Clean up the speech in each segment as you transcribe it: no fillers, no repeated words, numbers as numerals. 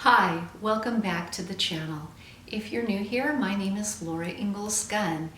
Hi, welcome back to the channel. If you're new here, my name is Ingalls Gunn,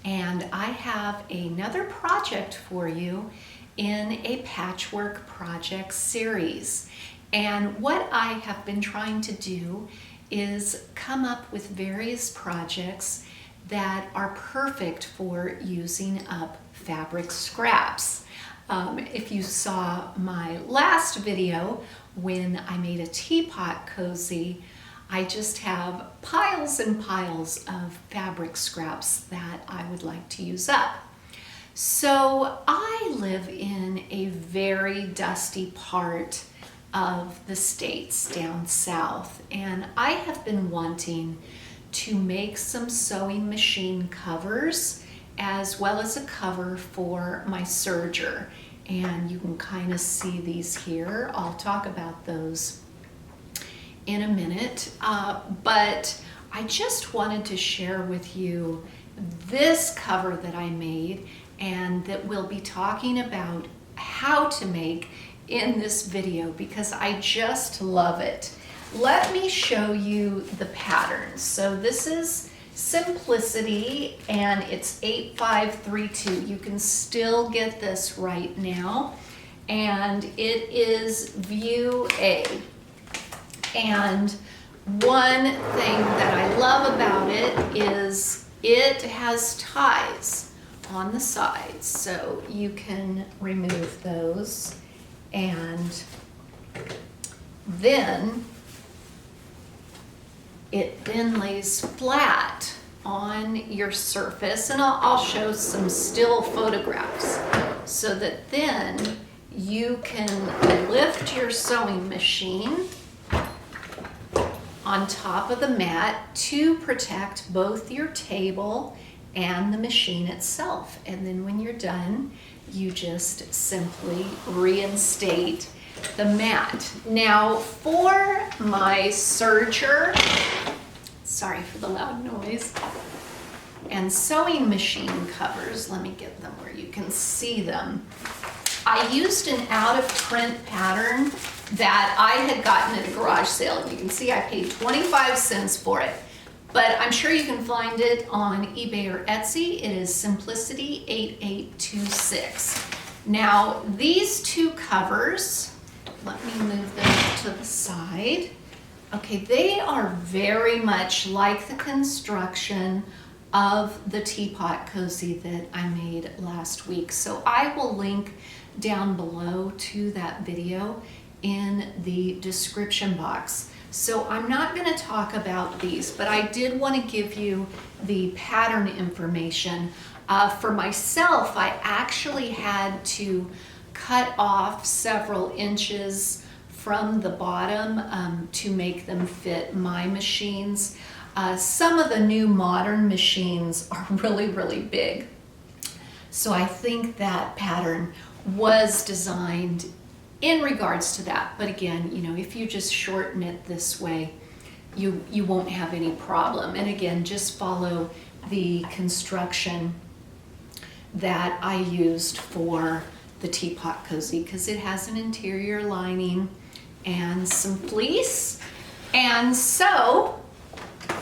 and I have another project for you in a patchwork project series. And what I have been trying to do is come up with various projects that are perfect for using up fabric scraps. If you saw my last video when I made a teapot cozy, I just have piles and piles of fabric scraps that I would like to use up. So I live in a very dusty part of the States down south, and I have been wanting to make some sewing machine covers as well as a cover for my serger. And you can kind of see these here. I'll talk about those in a minute, but I just wanted to share with you this cover that I made and that we'll be talking about how to make in this video because I just love it. Let me show you the pattern. So this is Simplicity and it's 8532. You can still get this right now, and it is view A. And one thing that I love about it is it has ties on the sides, so you can remove those, and then it then lays flat on your surface, and I'll show some still photographs so that then you can lift your sewing machine on top of the mat to protect both your table and the machine itself. And then when you're done, you just simply reinstate the mat. Now for my serger, sorry for the loud noise, and sewing machine covers, let me get them where you can see them. I used an out of print pattern that I had gotten at a garage sale. You can see I paid 25 cents for it, but I'm sure you can find it on eBay or Etsy. It is Simplicity 8826. Now these two covers, let me move them to the side. Okay, they are very much like the construction of the teapot cozy that I made last week. So I will link down below to that video in the description box. So I'm not going to talk about these, but I did want to give you the pattern information. For myself, I actually had to cut off several inches from the bottom to make them fit my machines. Some of the new modern machines are really, really big. So I think that pattern was designed in regards to that. But again, you know, if you just shorten it this way, you won't have any problem. And again, just follow the construction that I used for the teapot cozy because it has an interior lining and some fleece. And so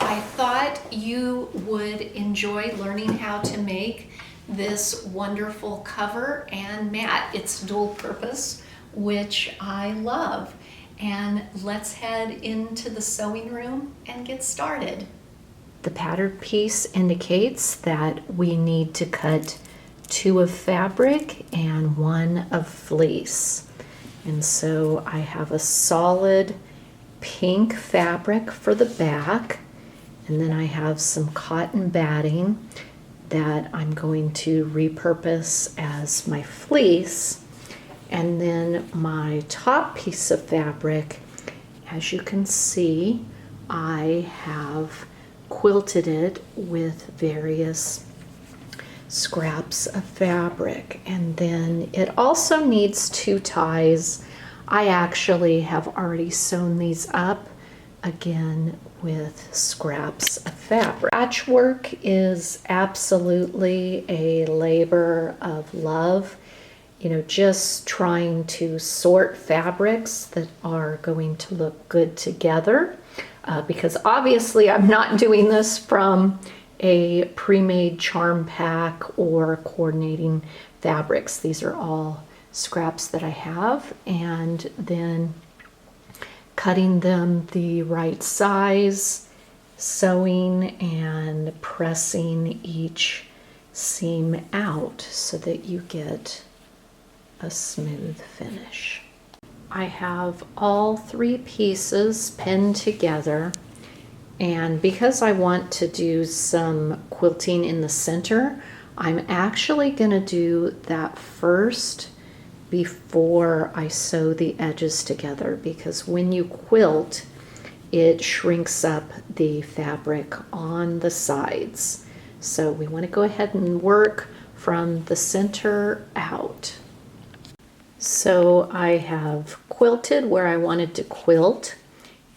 I thought you would enjoy learning how to make this wonderful cover and mat. It's dual purpose, which I love. And let's head into the sewing room and get started. The pattern piece indicates that we need to cut 2 of fabric and 1 of fleece. And so I have a solid pink fabric for the back, and then I have some cotton batting that I'm going to repurpose as my fleece. And then my top piece of fabric, as you can see, I have quilted it with various scraps of fabric. And then it also needs 2 ties. I actually have already sewn these up again with scraps of fabric. Patchwork is absolutely a labor of love. just trying to sort fabrics that are going to look good together, because obviously I'm not doing this from a pre-made charm pack or coordinating fabrics. These are all scraps that I have, and then cutting them the right size, sewing and pressing each seam out so that you get a smooth finish. I have all 3 pieces pinned together, and because I want to do some quilting in the center, I'm actually going to do that first before I sew the edges together, because when you quilt, it shrinks up the fabric on the sides. So we want to go ahead and work from the center out. So I have quilted where I wanted to quilt,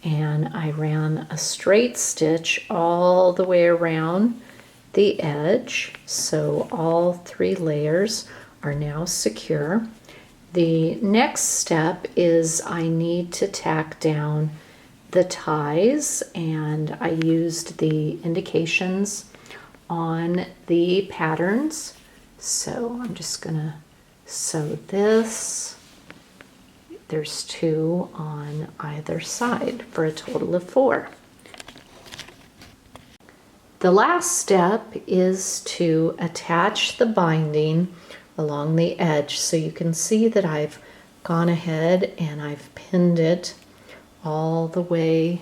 and I ran a straight stitch all the way around the edge. So all 3 layers are now secure. The next step is I need to tack down the ties, and I used the indications on the patterns. So I'm just gonna sew this. There's 2 on either side for a total of 4. The last step is to attach the binding along the edge. So you can see that I've gone ahead and I've pinned it all the way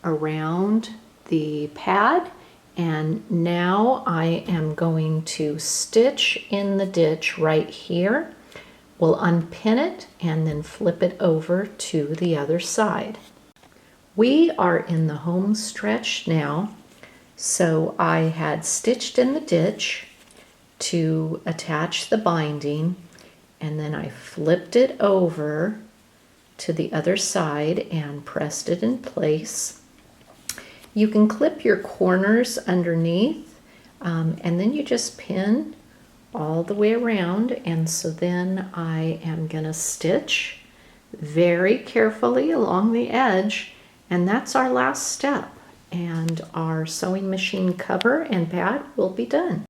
around the pad, and now I am going to stitch in the ditch right here. We'll unpin it and then flip it over to the other side. We are in the home stretch now, so I had stitched in the ditch to attach the binding, and then I flipped it over to the other side and pressed it in place. You can clip your corners underneath, and then you just pin all the way around. And so then I am gonna stitch very carefully along the edge, and that's our last step, and our sewing machine cover and pad will be done.